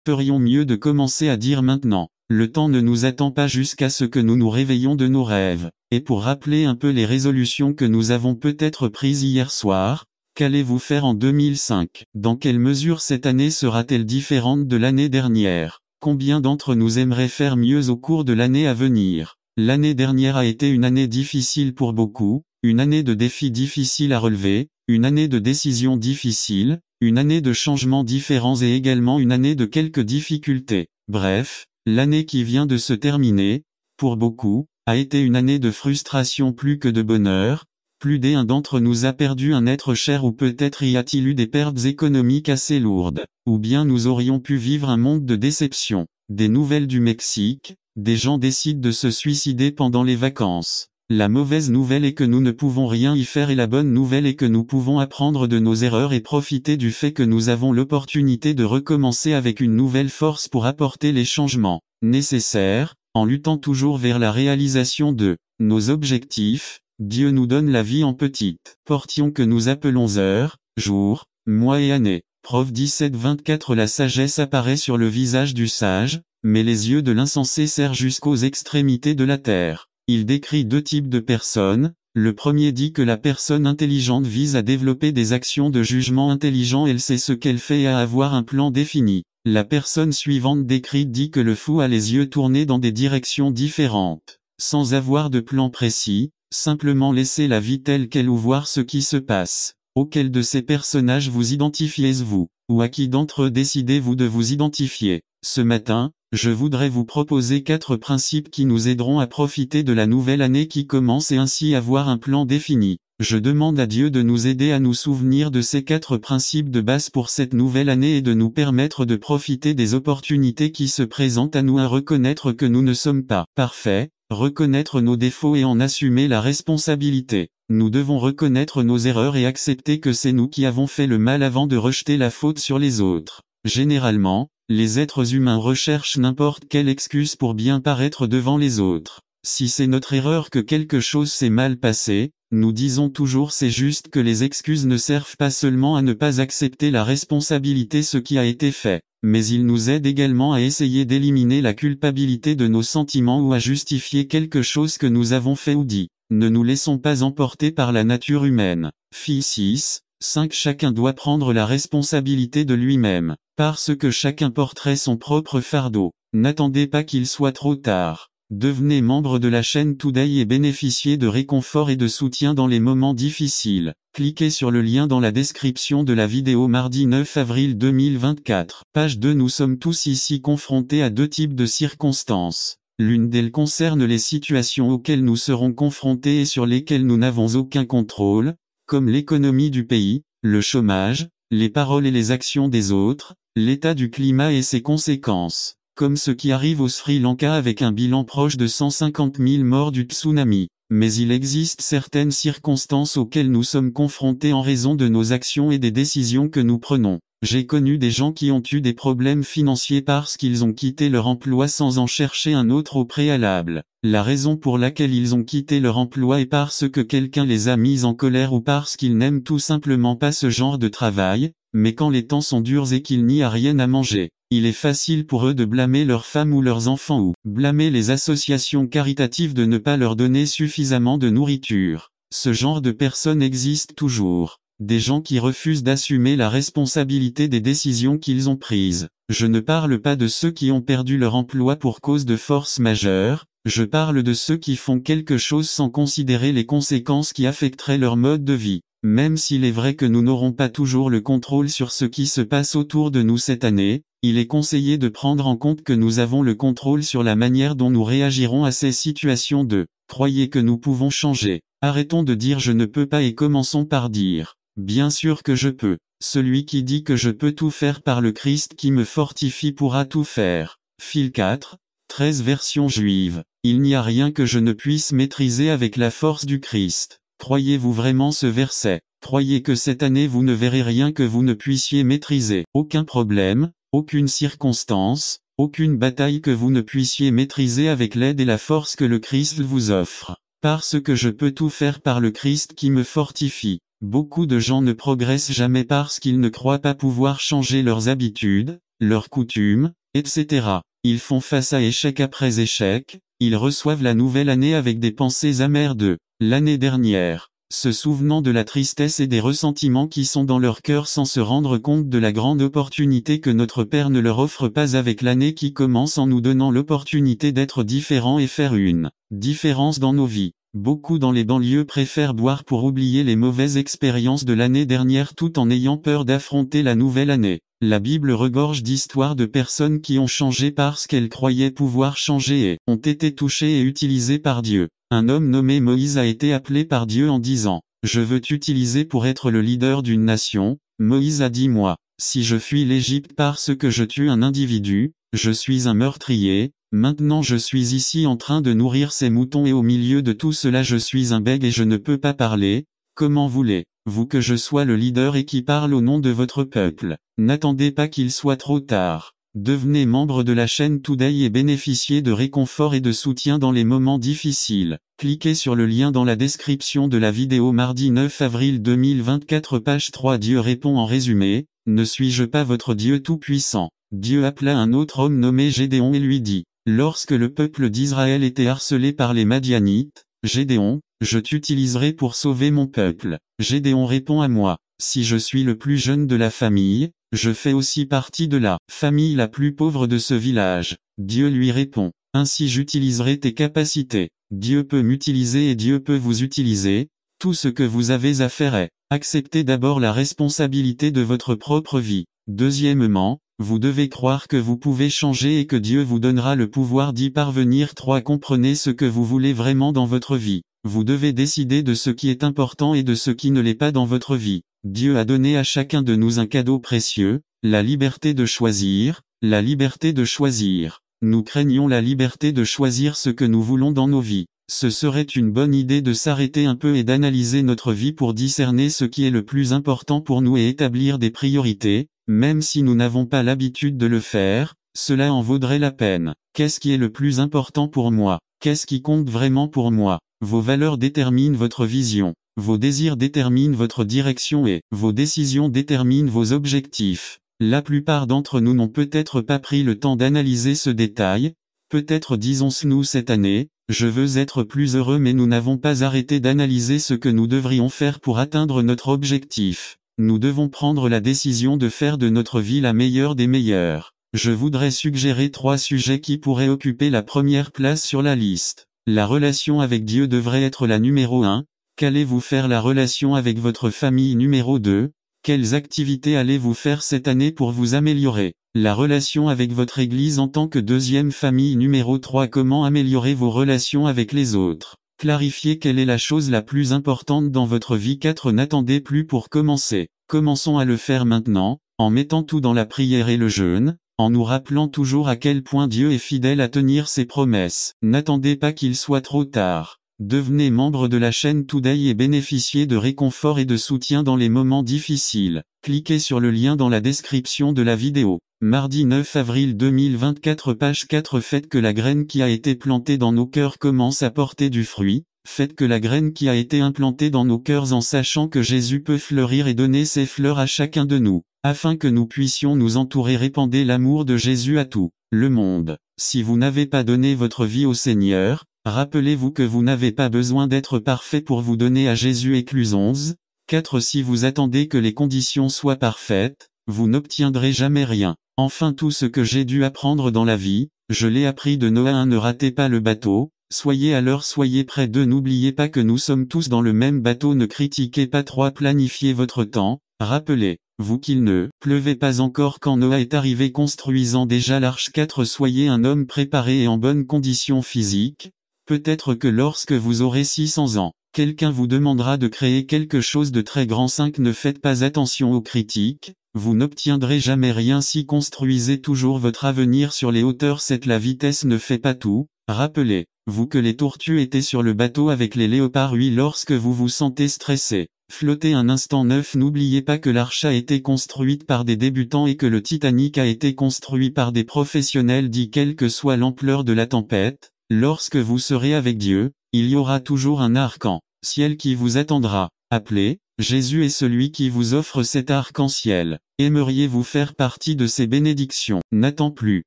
ferions mieux de commencer à dire maintenant. Le temps ne nous attend pas jusqu'à ce que nous nous réveillions de nos rêves. Et pour rappeler un peu les résolutions que nous avons peut-être prises hier soir, qu'allez-vous faire en 2005? Dans quelle mesure cette année sera-t-elle différente de l'année dernière? Combien d'entre nous aimeraient faire mieux au cours de l'année à venir? L'année dernière a été une année difficile pour beaucoup, une année de défis difficiles à relever, une année de décisions difficiles, une année de changements différents et également une année de quelques difficultés. Bref, l'année qui vient de se terminer, pour beaucoup, a été une année de frustration plus que de bonheur. Plus d'un d'entre nous a perdu un être cher ou peut-être y a-t-il eu des pertes économiques assez lourdes. Ou bien nous aurions pu vivre un monde de déception. Des nouvelles du Mexique, des gens décident de se suicider pendant les vacances. La mauvaise nouvelle est que nous ne pouvons rien y faire et la bonne nouvelle est que nous pouvons apprendre de nos erreurs et profiter du fait que nous avons l'opportunité de recommencer avec une nouvelle force pour apporter les changements nécessaires, en luttant toujours vers la réalisation de nos objectifs. Dieu nous donne la vie en petites portions que nous appelons heures, jours, mois et années. Prof 17-24. La sagesse apparaît sur le visage du sage, mais les yeux de l'insensé serrent jusqu'aux extrémités de la terre. Il décrit deux types de personnes. Le premier dit que la personne intelligente vise à développer des actions de jugement intelligent, elle sait ce qu'elle fait et à avoir un plan défini. La personne suivante décrite dit que le fou a les yeux tournés dans des directions différentes, sans avoir de plan précis, simplement laisser la vie telle qu'elle ou voir ce qui se passe. Auquel de ces personnages vous identifiez-vous, ou à qui d'entre eux décidez-vous de vous identifier? Ce matin, je voudrais vous proposer 4 principes qui nous aideront à profiter de la nouvelle année qui commence et ainsi avoir un plan défini. Je demande à Dieu de nous aider à nous souvenir de ces 4 principes de base pour cette nouvelle année et de nous permettre de profiter des opportunités qui se présentent à nous, à reconnaître que nous ne sommes pas parfaits, reconnaître nos défauts et en assumer la responsabilité. Nous devons reconnaître nos erreurs et accepter que c'est nous qui avons fait le mal avant de rejeter la faute sur les autres. Généralement, les êtres humains recherchent n'importe quelle excuse pour bien paraître devant les autres. Si c'est notre erreur que quelque chose s'est mal passé, nous disons toujours c'est juste que les excuses ne servent pas seulement à ne pas accepter la responsabilité ce qui a été fait, mais ils nous aident également à essayer d'éliminer la culpabilité de nos sentiments ou à justifier quelque chose que nous avons fait ou dit. Ne nous laissons pas emporter par la nature humaine. Fi 6:5. Chacun doit prendre la responsabilité de lui-même, parce que chacun porterait son propre fardeau. N'attendez pas qu'il soit trop tard. Devenez membre de la chaîne Today et bénéficiez de réconfort et de soutien dans les moments difficiles. Cliquez sur le lien dans la description de la vidéo mardi 9 avril 2024. Page 2. Nous sommes tous ici confrontés à deux types de circonstances. L'une d'elles concerne les situations auxquelles nous serons confrontés et sur lesquelles nous n'avons aucun contrôle, comme l'économie du pays, le chômage, les paroles et les actions des autres, l'état du climat et ses conséquences, comme ce qui arrive au Sri Lanka avec un bilan proche de 150 000 morts du tsunami. Mais il existe certaines circonstances auxquelles nous sommes confrontés en raison de nos actions et des décisions que nous prenons. J'ai connu des gens qui ont eu des problèmes financiers parce qu'ils ont quitté leur emploi sans en chercher un autre au préalable. La raison pour laquelle ils ont quitté leur emploi est parce que quelqu'un les a mis en colère ou parce qu'ils n'aiment tout simplement pas ce genre de travail, mais quand les temps sont durs et qu'il n'y a rien à manger, il est facile pour eux de blâmer leurs femmes ou leurs enfants ou blâmer les associations caritatives de ne pas leur donner suffisamment de nourriture. Ce genre de personnes existe toujours. Des gens qui refusent d'assumer la responsabilité des décisions qu'ils ont prises. Je ne parle pas de ceux qui ont perdu leur emploi pour cause de force majeure, je parle de ceux qui font quelque chose sans considérer les conséquences qui affecteraient leur mode de vie. Même s'il est vrai que nous n'aurons pas toujours le contrôle sur ce qui se passe autour de nous cette année, il est conseillé de prendre en compte que nous avons le contrôle sur la manière dont nous réagirons à ces situations. Croyez que nous pouvons changer. Arrêtons de dire je ne peux pas et commençons par dire bien sûr que je peux. Celui qui dit que je peux tout faire par le Christ qui me fortifie pourra tout faire. Phil 4:13 version juive. Il n'y a rien que je ne puisse maîtriser avec la force du Christ. Croyez-vous vraiment ce verset? Croyez que cette année vous ne verrez rien que vous ne puissiez maîtriser. Aucun problème, aucune circonstance, aucune bataille que vous ne puissiez maîtriser avec l'aide et la force que le Christ vous offre. Parce que je peux tout faire par le Christ qui me fortifie. Beaucoup de gens ne progressent jamais parce qu'ils ne croient pas pouvoir changer leurs habitudes, leurs coutumes, etc. Ils font face à échec après échec, ils reçoivent la nouvelle année avec des pensées amères de l'année dernière, se souvenant de la tristesse et des ressentiments qui sont dans leur cœur sans se rendre compte de la grande opportunité que notre Père ne leur offre pas avec l'année qui commence en nous donnant l'opportunité d'être différents et faire une différence dans nos vies. Beaucoup dans les banlieues préfèrent boire pour oublier les mauvaises expériences de l'année dernière tout en ayant peur d'affronter la nouvelle année. La Bible regorge d'histoires de personnes qui ont changé parce qu'elles croyaient pouvoir changer et ont été touchées et utilisées par Dieu. Un homme nommé Moïse a été appelé par Dieu en disant « Je veux t'utiliser pour être le leader d'une nation ». Moïse a dit « Moi, si je fuis l'Égypte parce que je tue un individu, je suis un meurtrier, maintenant je suis ici en train de nourrir ces moutons et au milieu de tout cela je suis un bègue et je ne peux pas parler, comment voulez-vous que je sois le leader et qui parle au nom de votre peuple? N'attendez pas qu'il soit trop tard. Devenez membre de la chaîne Today et bénéficiez de réconfort et de soutien dans les moments difficiles. Cliquez sur le lien dans la description de la vidéo mardi 9 avril 2024 page 3. Dieu répond en résumé, ne suis-je pas votre Dieu tout-puissant? Dieu appela un autre homme nommé Gédéon et lui dit, lorsque le peuple d'Israël était harcelé par les Madianites, Gédéon, je t'utiliserai pour sauver mon peuple. Gédéon répond à moi, si je suis le plus jeune de la famille, je fais aussi partie de la famille la plus pauvre de ce village. Dieu lui répond, ainsi j'utiliserai tes capacités. Dieu peut m'utiliser et Dieu peut vous utiliser. Tout ce que vous avez à faire est, accepter d'abord la responsabilité de votre propre vie. Deuxièmement, vous devez croire que vous pouvez changer et que Dieu vous donnera le pouvoir d'y parvenir. 3. Comprenez ce que vous voulez vraiment dans votre vie. Vous devez décider de ce qui est important et de ce qui ne l'est pas dans votre vie. Dieu a donné à chacun de nous un cadeau précieux, la liberté de choisir, la liberté de choisir. Nous craignons la liberté de choisir ce que nous voulons dans nos vies. Ce serait une bonne idée de s'arrêter un peu et d'analyser notre vie pour discerner ce qui est le plus important pour nous et établir des priorités, même si nous n'avons pas l'habitude de le faire, cela en vaudrait la peine. Qu'est-ce qui est le plus important pour moi? Qu'est-ce qui compte vraiment pour moi? Vos valeurs déterminent votre vision. Vos désirs déterminent votre direction et vos décisions déterminent vos objectifs. La plupart d'entre nous n'ont peut-être pas pris le temps d'analyser ce détail. Peut-être disons-nous cette année, je veux être plus heureux mais nous n'avons pas arrêté d'analyser ce que nous devrions faire pour atteindre notre objectif. Nous devons prendre la décision de faire de notre vie la meilleure des meilleures. Je voudrais suggérer 3 sujets qui pourraient occuper la première place sur la liste. La relation avec Dieu devrait être la numéro 1. Qu'allez-vous faire la relation avec votre famille numéro 2? Quelles activités allez-vous faire cette année pour vous améliorer? La relation avec votre église en tant que deuxième famille numéro 3. Comment améliorer vos relations avec les autres? Clarifiez quelle est la chose la plus importante dans votre vie. 4. N'attendez plus pour commencer. Commençons à le faire maintenant, en mettant tout dans la prière et le jeûne, en nous rappelant toujours à quel point Dieu est fidèle à tenir ses promesses. N'attendez pas qu'il soit trop tard. Devenez membre de la chaîne Today et bénéficiez de réconfort et de soutien dans les moments difficiles. Cliquez sur le lien dans la description de la vidéo. Mardi 9 avril 2024 page 4. Faites que la graine qui a été plantée dans nos cœurs commence à porter du fruit. Faites que la graine qui a été implantée dans nos cœurs en sachant que Jésus peut fleurir et donner ses fleurs à chacun de nous, afin que nous puissions nous entourer. Répandez l'amour de Jésus à tout le monde. Si vous n'avez pas donné votre vie au Seigneur, rappelez-vous que vous n'avez pas besoin d'être parfait pour vous donner à Jésus. Écluse 11, 4. Si vous attendez que les conditions soient parfaites, vous n'obtiendrez jamais rien. Enfin, tout ce que j'ai dû apprendre dans la vie, je l'ai appris de Noah. 1. Ne ratez pas le bateau, soyez à l'heure, soyez prêts. 2. N'oubliez pas que nous sommes tous dans le même bateau. Ne critiquez pas. 3. Planifiez votre temps, rappelez-vous qu'il ne pleuvait pas encore quand Noah est arrivé construisant déjà l'arche. 4. Soyez un homme préparé et en bonne condition physique. Peut-être que lorsque vous aurez 600 ans, quelqu'un vous demandera de créer quelque chose de très grand. 5. Ne faites pas attention aux critiques, vous n'obtiendrez jamais rien si construisez toujours votre avenir sur les hauteurs. 7. La vitesse ne fait pas tout, rappelez-vous que les tortues étaient sur le bateau avec les léopards. 8. Lorsque vous vous sentez stressé, flottez un instant. 9. N'oubliez pas que l'arche a été construite par des débutants et que le Titanic a été construit par des professionnels. 10. Quelle que soit l'ampleur de la tempête, lorsque vous serez avec Dieu, il y aura toujours un arc-en-ciel qui vous attendra. Appelez, Jésus est celui qui vous offre cet arc-en-ciel. Aimeriez-vous faire partie de ces bénédictions? N'attends plus.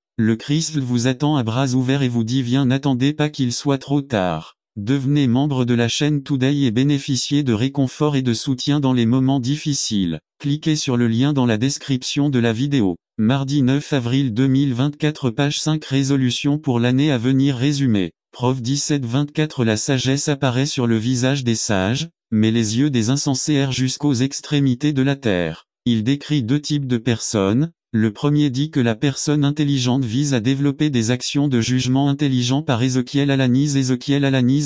Le Christ vous attend à bras ouverts et vous dit viens, n'attendez pas qu'il soit trop tard. Devenez membre de la chaîne Today et bénéficiez de réconfort et de soutien dans les moments difficiles. Cliquez sur le lien dans la description de la vidéo. Mardi 9 avril 2024, page 5, résolution pour l'année à venir résumé. Prof 17-24, la sagesse apparaît sur le visage des sages, mais les yeux des insensés errent jusqu'aux extrémités de la terre. Il décrit deux types de personnes. Le premier dit que la personne intelligente vise à développer des actions de jugement intelligent par Ézéchiel Alanis,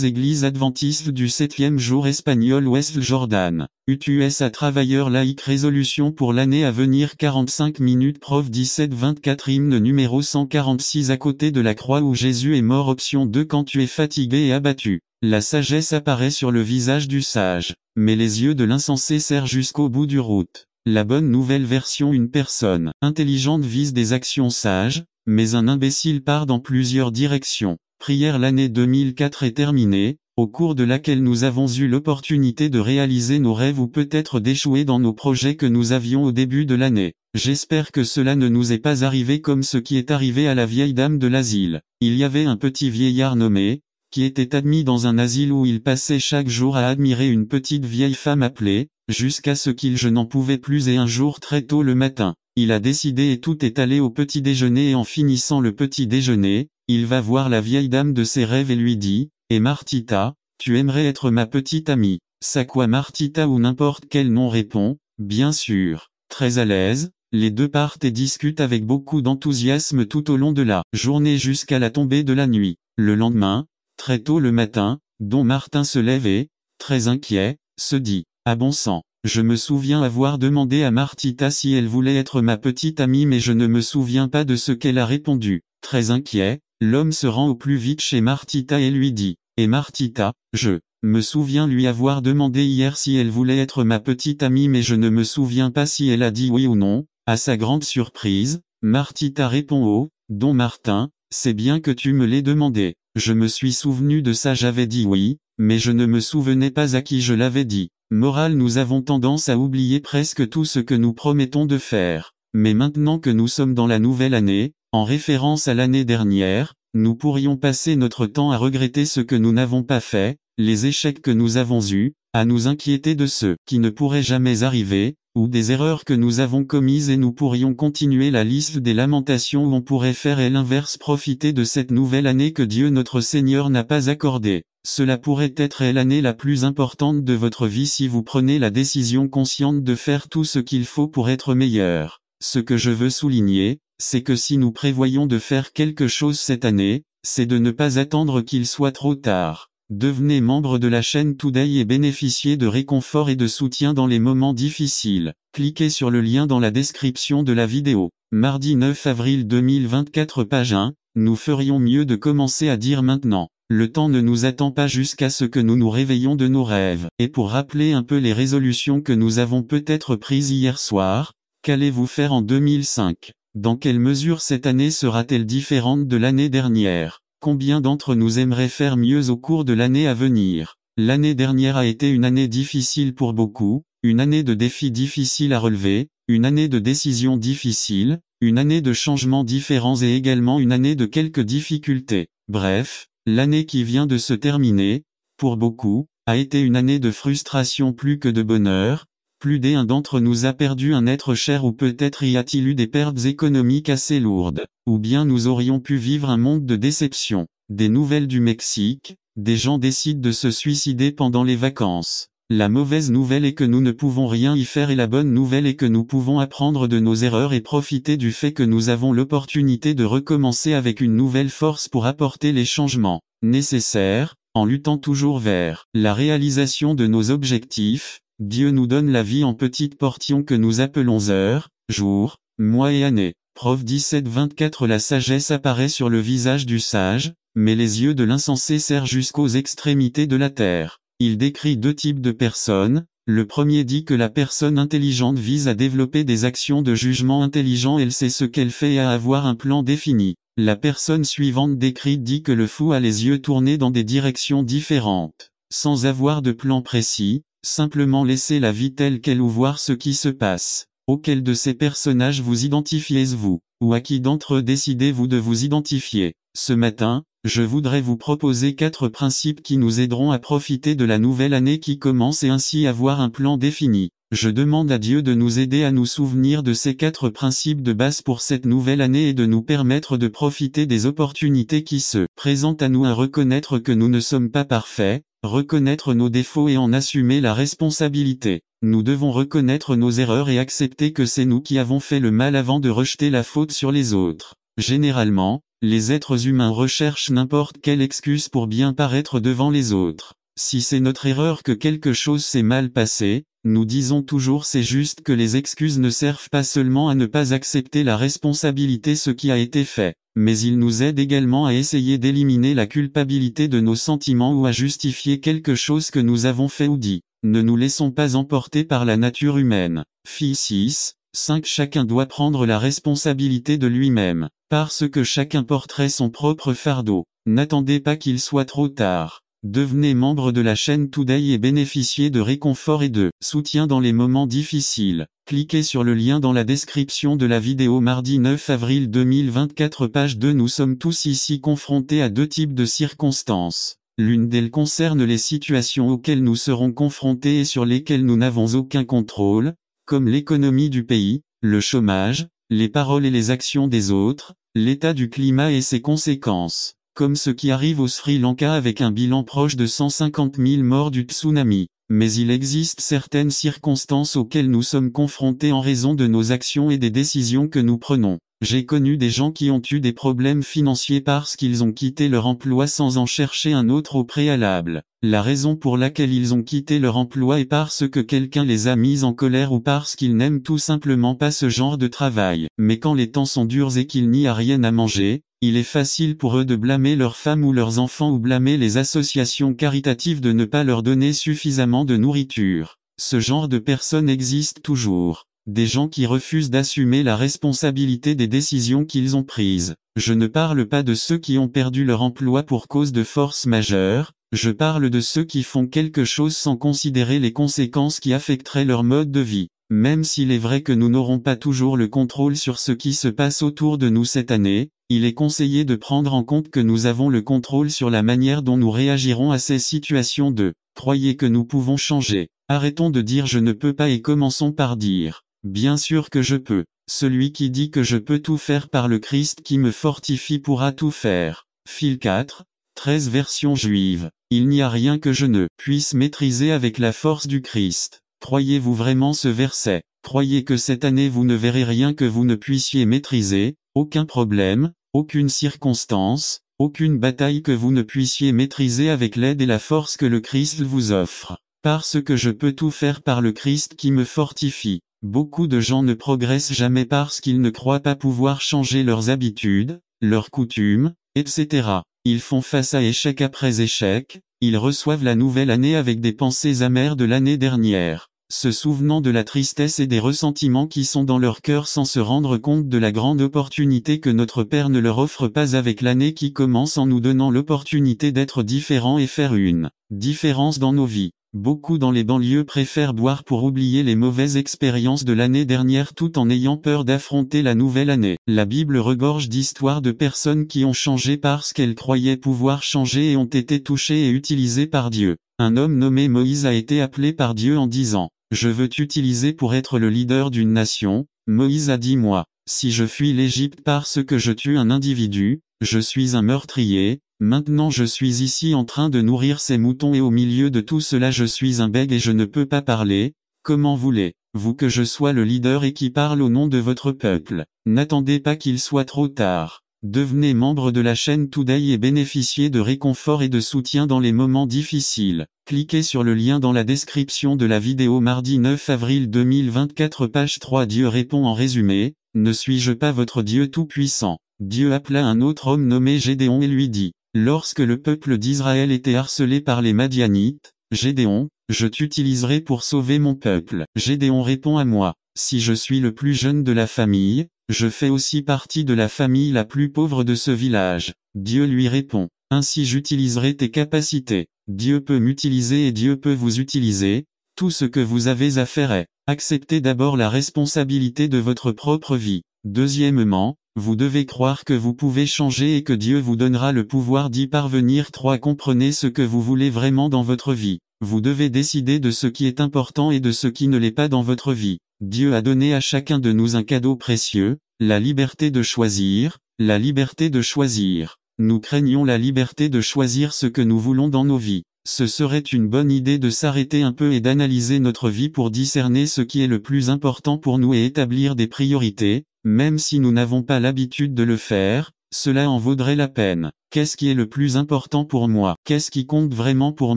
Église adventiste du 7e jour espagnol West Jordan. UTUSA travailleur laïque, résolution pour l'année à venir 45 minutes. Prof 17-24, hymne numéro 146, à côté de la croix où Jésus est mort. Option 2, quand tu es fatigué et abattu. La sagesse apparaît sur le visage du sage, mais les yeux de l'insensé serrent jusqu'au bout du route. La bonne nouvelle version, une personne intelligente vise des actions sages, mais un imbécile part dans plusieurs directions. Prière. L'année 2004 est terminée, au cours de laquelle nous avons eu l'opportunité de réaliser nos rêves ou peut-être d'échouer dans nos projets que nous avions au début de l'année. J'espère que cela ne nous est pas arrivé comme ce qui est arrivé à la vieille dame de l'asile. Il y avait un petit vieillard nommé, qui était admis dans un asile où il passait chaque jour à admirer une petite vieille femme appelée, jusqu'à ce qu'il je n'en pouvais plus et un jour très tôt le matin, il a décidé et tout est allé au petit déjeuner et en finissant le petit déjeuner, il va voir la vieille dame de ses rêves et lui dit, « Et Martita, tu aimerais être ma petite amie ?» Ça quoi Martita ou n'importe quel nom répond, « Bien sûr. » Très à l'aise, les deux partent et discutent avec beaucoup d'enthousiasme tout au long de la journée jusqu'à la tombée de la nuit. Le lendemain, très tôt le matin, Don Martin se lève et, très inquiet, se dit, « Ah bon sang, je me souviens avoir demandé à Martita si elle voulait être ma petite amie mais je ne me souviens pas de ce qu'elle a répondu. » Très inquiet, l'homme se rend au plus vite chez Martita et lui dit, « Et Martita, je me souviens lui avoir demandé hier si elle voulait être ma petite amie mais je ne me souviens pas si elle a dit oui ou non. » À sa grande surprise, Martita répond au Don Martin, « C'est bien que tu me l'aies demandé. Je me suis souvenu de ça, j'avais dit oui, mais je ne me souvenais pas à qui je l'avais dit. » Morale, nous avons tendance à oublier presque tout ce que nous promettons de faire. Mais maintenant que nous sommes dans la nouvelle année, en référence à l'année dernière, nous pourrions passer notre temps à regretter ce que nous n'avons pas fait, les échecs que nous avons eus, à nous inquiéter de ceux qui ne pourraient jamais arriver, ou des erreurs que nous avons commises et nous pourrions continuer la liste des lamentations où on pourrait faire et l'inverse, profiter de cette nouvelle année que Dieu notre Seigneur n'a pas accordée. Cela pourrait être l'année la plus importante de votre vie si vous prenez la décision consciente de faire tout ce qu'il faut pour être meilleur. Ce que je veux souligner, c'est que si nous prévoyons de faire quelque chose cette année, c'est de ne pas attendre qu'il soit trop tard. Devenez membre de la chaîne Today et bénéficiez de réconfort et de soutien dans les moments difficiles. Cliquez sur le lien dans la description de la vidéo. Mardi 9 avril 2024, page 1, nous ferions mieux de commencer à dire maintenant. Le temps ne nous attend pas jusqu'à ce que nous nous réveillons de nos rêves. Et pour rappeler un peu les résolutions que nous avons peut-être prises hier soir, qu'allez-vous faire en 2005? Dans quelle mesure cette année sera-t-elle différente de l'année dernière? Combien d'entre nous aimeraient faire mieux au cours de l'année à venir? L'année dernière a été une année difficile pour beaucoup, une année de défis difficiles à relever, une année de décisions difficiles, une année de changements différents et également une année de quelques difficultés. Bref, l'année qui vient de se terminer, pour beaucoup, a été une année de frustration plus que de bonheur. Plus d'un d'entre nous a perdu un être cher ou peut-être y a-t-il eu des pertes économiques assez lourdes. Ou bien nous aurions pu vivre un monde de déception. Des nouvelles du Mexique, des gens décident de se suicider pendant les vacances. La mauvaise nouvelle est que nous ne pouvons rien y faire et la bonne nouvelle est que nous pouvons apprendre de nos erreurs et profiter du fait que nous avons l'opportunité de recommencer avec une nouvelle force pour apporter les changements nécessaires, en luttant toujours vers la réalisation de nos objectifs. Dieu nous donne la vie en petites portions que nous appelons heures, jours, mois et années. Prof 17-24, la sagesse apparaît sur le visage du sage, mais les yeux de l'insensé serrent jusqu'aux extrémités de la terre. Il décrit deux types de personnes. Le premier dit que la personne intelligente vise à développer des actions de jugement intelligent, elle sait ce qu'elle fait et à avoir un plan défini. La personne suivante décrite dit que le fou a les yeux tournés dans des directions différentes, sans avoir de plan précis, simplement laisser la vie telle qu'elle ou voir ce qui se passe. Auquel de ces personnages vous identifiez-vous? ou à qui d'entre eux décidez-vous de vous identifier? Ce matin, je voudrais vous proposer 4 principes qui nous aideront à profiter de la nouvelle année qui commence et ainsi avoir un plan défini. Je demande à Dieu de nous aider à nous souvenir de ces 4 principes de base pour cette nouvelle année et de nous permettre de profiter des opportunités qui se présentent à nous, à reconnaître que nous ne sommes pas parfaits, reconnaître nos défauts et en assumer la responsabilité. Nous devons reconnaître nos erreurs et accepter que c'est nous qui avons fait le mal avant de rejeter la faute sur les autres. Généralement, les êtres humains recherchent n'importe quelle excuse pour bien paraître devant les autres. Si c'est notre erreur que quelque chose s'est mal passé, nous disons toujours c'est juste que les excuses ne servent pas seulement à ne pas accepter la responsabilité ce qui a été fait, mais ils nous aident également à essayer d'éliminer la culpabilité de nos sentiments ou à justifier quelque chose que nous avons fait ou dit. Ne nous laissons pas emporter par la nature humaine. Filles 6:5 Chacun doit prendre la responsabilité de lui-même, parce que chacun porterait son propre fardeau. N'attendez pas qu'il soit trop tard. Devenez membre de la chaîne Today et bénéficiez de réconfort et de soutien dans les moments difficiles. Cliquez sur le lien dans la description de la vidéo. Mardi 9 avril 2024 page 2. Nous sommes tous ici confrontés à 2 types de circonstances. L'une d'elles concerne les situations auxquelles nous serons confrontés et sur lesquelles nous n'avons aucun contrôle, comme l'économie du pays, le chômage, les paroles et les actions des autres, l'état du climat et ses conséquences, comme ce qui arrive au Sri Lanka avec un bilan proche de 150 000 morts du tsunami. Mais il existe certaines circonstances auxquelles nous sommes confrontés en raison de nos actions et des décisions que nous prenons. J'ai connu des gens qui ont eu des problèmes financiers parce qu'ils ont quitté leur emploi sans en chercher un autre au préalable. La raison pour laquelle ils ont quitté leur emploi est parce que quelqu'un les a mis en colère ou parce qu'ils n'aiment tout simplement pas ce genre de travail. Mais quand les temps sont durs et qu'il n'y a rien à manger, il est facile pour eux de blâmer leurs femmes ou leurs enfants ou blâmer les associations caritatives de ne pas leur donner suffisamment de nourriture. Ce genre de personnes existe toujours. Des gens qui refusent d'assumer la responsabilité des décisions qu'ils ont prises. Je ne parle pas de ceux qui ont perdu leur emploi pour cause de force majeure, je parle de ceux qui font quelque chose sans considérer les conséquences qui affecteraient leur mode de vie. Même s'il est vrai que nous n'aurons pas toujours le contrôle sur ce qui se passe autour de nous cette année, il est conseillé de prendre en compte que nous avons le contrôle sur la manière dont nous réagirons à ces situations. Croyez que nous pouvons changer. Arrêtons de dire je ne peux pas et commençons par dire bien sûr que je peux. Celui qui dit que je peux tout faire par le Christ qui me fortifie pourra tout faire. Phil 4:13 version juive. Il n'y a rien que je ne puisse maîtriser avec la force du Christ. Croyez-vous vraiment ce verset? Croyez que cette année vous ne verrez rien que vous ne puissiez maîtriser, aucun problème, aucune circonstance, aucune bataille que vous ne puissiez maîtriser avec l'aide et la force que le Christ vous offre. Parce que je peux tout faire par le Christ qui me fortifie. Beaucoup de gens ne progressent jamais parce qu'ils ne croient pas pouvoir changer leurs habitudes, leurs coutumes, etc. Ils font face à échec après échec, ils reçoivent la nouvelle année avec des pensées amères de l'année dernière, se souvenant de la tristesse et des ressentiments qui sont dans leur cœur sans se rendre compte de la grande opportunité que notre Père ne leur offre pas avec l'année qui commence en nous donnant l'opportunité d'être différents et faire une différence dans nos vies. Beaucoup dans les banlieues préfèrent boire pour oublier les mauvaises expériences de l'année dernière tout en ayant peur d'affronter la nouvelle année. La Bible regorge d'histoires de personnes qui ont changé parce qu'elles croyaient pouvoir changer et ont été touchées et utilisées par Dieu. Un homme nommé Moïse a été appelé par Dieu en disant « Je veux t'utiliser pour être le leader d'une nation ». Moïse a dit « Moi, si je fuis l'Égypte parce que je tue un individu, je suis un meurtrier. Maintenant je suis ici en train de nourrir ces moutons et au milieu de tout cela je suis un bègue et je ne peux pas parler. Comment voulez-vous que je sois le leader et qui parle au nom de votre peuple? N'attendez pas qu'il soit trop tard. Devenez membre de la chaîne Today et bénéficiez de réconfort et de soutien dans les moments difficiles. Cliquez sur le lien dans la description de la vidéo. Mardi 9 avril 2024 page 3. Dieu répond en résumé, ne suis-je pas votre Dieu tout-puissant? Dieu appela un autre homme nommé Gédéon et lui dit, lorsque le peuple d'Israël était harcelé par les Madianites, Gédéon, je t'utiliserai pour sauver mon peuple. Gédéon répond à moi, si je suis le plus jeune de la famille, je fais aussi partie de la famille la plus pauvre de ce village. Dieu lui répond, ainsi j'utiliserai tes capacités. Dieu peut m'utiliser et Dieu peut vous utiliser. Tout ce que vous avez à faire est, accepter d'abord la responsabilité de votre propre vie. Deuxièmement, Vous devez croire que vous pouvez changer et que Dieu vous donnera le pouvoir d'y parvenir. 3. Comprenez ce que vous voulez vraiment dans votre vie. Vous devez décider de ce qui est important et de ce qui ne l'est pas dans votre vie. Dieu a donné à chacun de nous un cadeau précieux, la liberté de choisir, la liberté de choisir. Nous craignons la liberté de choisir ce que nous voulons dans nos vies. Ce serait une bonne idée de s'arrêter un peu et d'analyser notre vie pour discerner ce qui est le plus important pour nous et établir des priorités, même si nous n'avons pas l'habitude de le faire, cela en vaudrait la peine. Qu'est-ce qui est le plus important pour moi? Qu'est-ce qui compte vraiment pour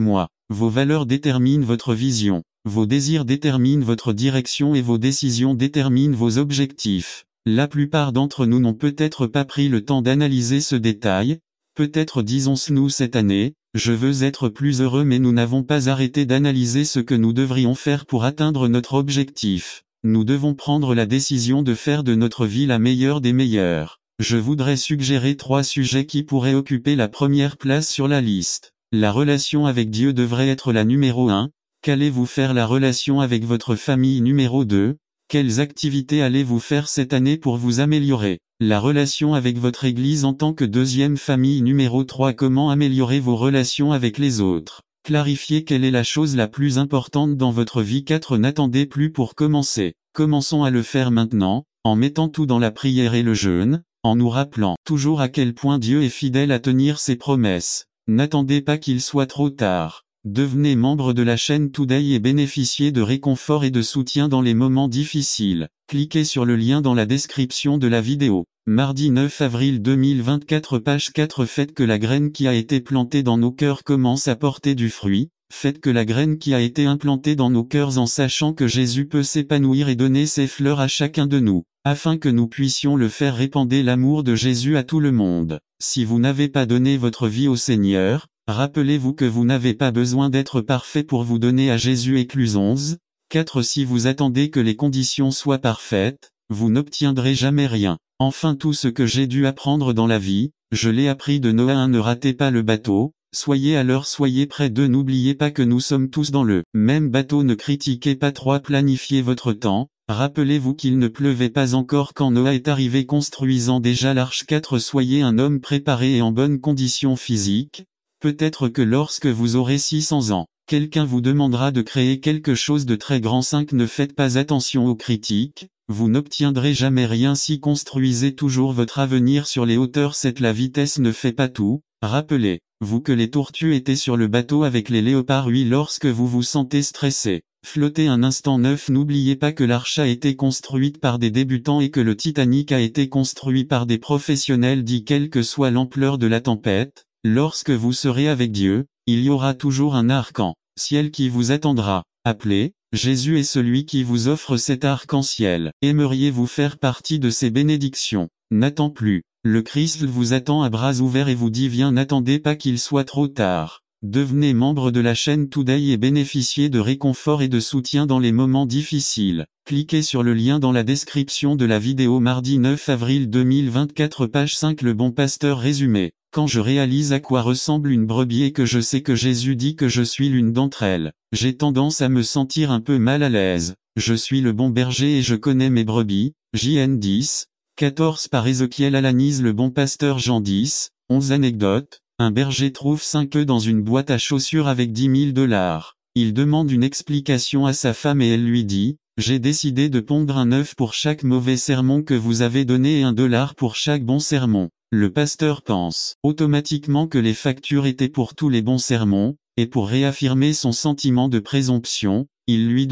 moi? Vos valeurs déterminent votre vision. Vos désirs déterminent votre direction et vos décisions déterminent vos objectifs. La plupart d'entre nous n'ont peut-être pas pris le temps d'analyser ce détail. Peut-être disons-nous cette année, je veux être plus heureux, mais nous n'avons pas arrêté d'analyser ce que nous devrions faire pour atteindre notre objectif. Nous devons prendre la décision de faire de notre vie la meilleure des meilleures. Je voudrais suggérer 3 sujets qui pourraient occuper la première place sur la liste. La relation avec Dieu devrait être la numéro 1. Qu'allez-vous faire? La relation avec votre famille numéro 2. Quelles activités allez-vous faire cette année pour vous améliorer? La relation avec votre Église en tant que deuxième famille numéro 3. Comment améliorer vos relations avec les autres? Clarifiez quelle est la chose la plus importante dans votre vie. 4. N'attendez plus pour commencer. Commençons à le faire maintenant, en mettant tout dans la prière et le jeûne, en nous rappelant toujours à quel point Dieu est fidèle à tenir ses promesses. N'attendez pas qu'il soit trop tard. Devenez membre de la chaîne Today et bénéficiez de réconfort et de soutien dans les moments difficiles. Cliquez sur le lien dans la description de la vidéo. Mardi 9 avril 2024, page 4. Faites que la graine qui a été plantée dans nos cœurs commence à porter du fruit. Faites que la graine qui a été implantée dans nos cœurs en sachant que Jésus peut s'épanouir et donner ses fleurs à chacun de nous, afin que nous puissions le faire. Répandez l'amour de Jésus à tout le monde. Si vous n'avez pas donné votre vie au Seigneur, rappelez-vous que vous n'avez pas besoin d'être parfait pour vous donner à Jésus. Écluse 11. 4. Si vous attendez que les conditions soient parfaites, vous n'obtiendrez jamais rien. Enfin, tout ce que j'ai dû apprendre dans la vie, je l'ai appris de Noah 1. Ne ratez pas le bateau, soyez à l'heure, soyez près. 2. N'oubliez pas que nous sommes tous dans le même bateau. Ne critiquez pas. 3. Planifiez votre temps. Rappelez-vous qu'il ne pleuvait pas encore quand Noah est arrivé, construisant déjà l'arche. 4. Soyez un homme préparé et en bonne condition physique. Peut-être que lorsque vous aurez 600 ans, quelqu'un vous demandera de créer quelque chose de très grand. 5. Ne faites pas attention aux critiques, vous n'obtiendrez jamais rien si construisez toujours votre avenir sur les hauteurs. 7. La vitesse ne fait pas tout. Rappelez-vous que les tortues étaient sur le bateau avec les léopards. 8. Lorsque vous vous sentez stressé, flottez un instant. 9. N'oubliez pas que l'arche a été construite par des débutants et que le Titanic a été construit par des professionnels. 10. Quelle que soit l'ampleur de la tempête, lorsque vous serez avec Dieu, il y aura toujours un arc-en-ciel qui vous attendra. Appelez, Jésus est celui qui vous offre cet arc-en-ciel. Aimeriez-vous faire partie de ces bénédictions? N'attends plus. Le Christ vous attend à bras ouverts et vous dit viens. N'attendez pas qu'il soit trop tard. Devenez membre de la chaîne Today et bénéficiez de réconfort et de soutien dans les moments difficiles. Cliquez sur le lien dans la description de la vidéo. Mardi 9 avril 2024, page 5. Le bon pasteur résumé. Quand je réalise à quoi ressemble une brebis et que je sais que Jésus dit que je suis l'une d'entre elles, j'ai tendance à me sentir un peu mal à l'aise. Je suis le bon berger et je connais mes brebis. JN 10, 14 par Ézéchiel Alanise. Le bon pasteur Jean 10, 11. Anecdote. Un berger trouve 5 œufs dans une boîte à chaussures avec $10 000. Il demande une explication à sa femme et elle lui dit, j'ai décidé de pondre un œuf pour chaque mauvais sermon que vous avez donné et $1 pour chaque bon sermon. Le pasteur pense automatiquement que les factures étaient pour tous les bons sermons, et pour réaffirmer son sentiment de présomption, il lui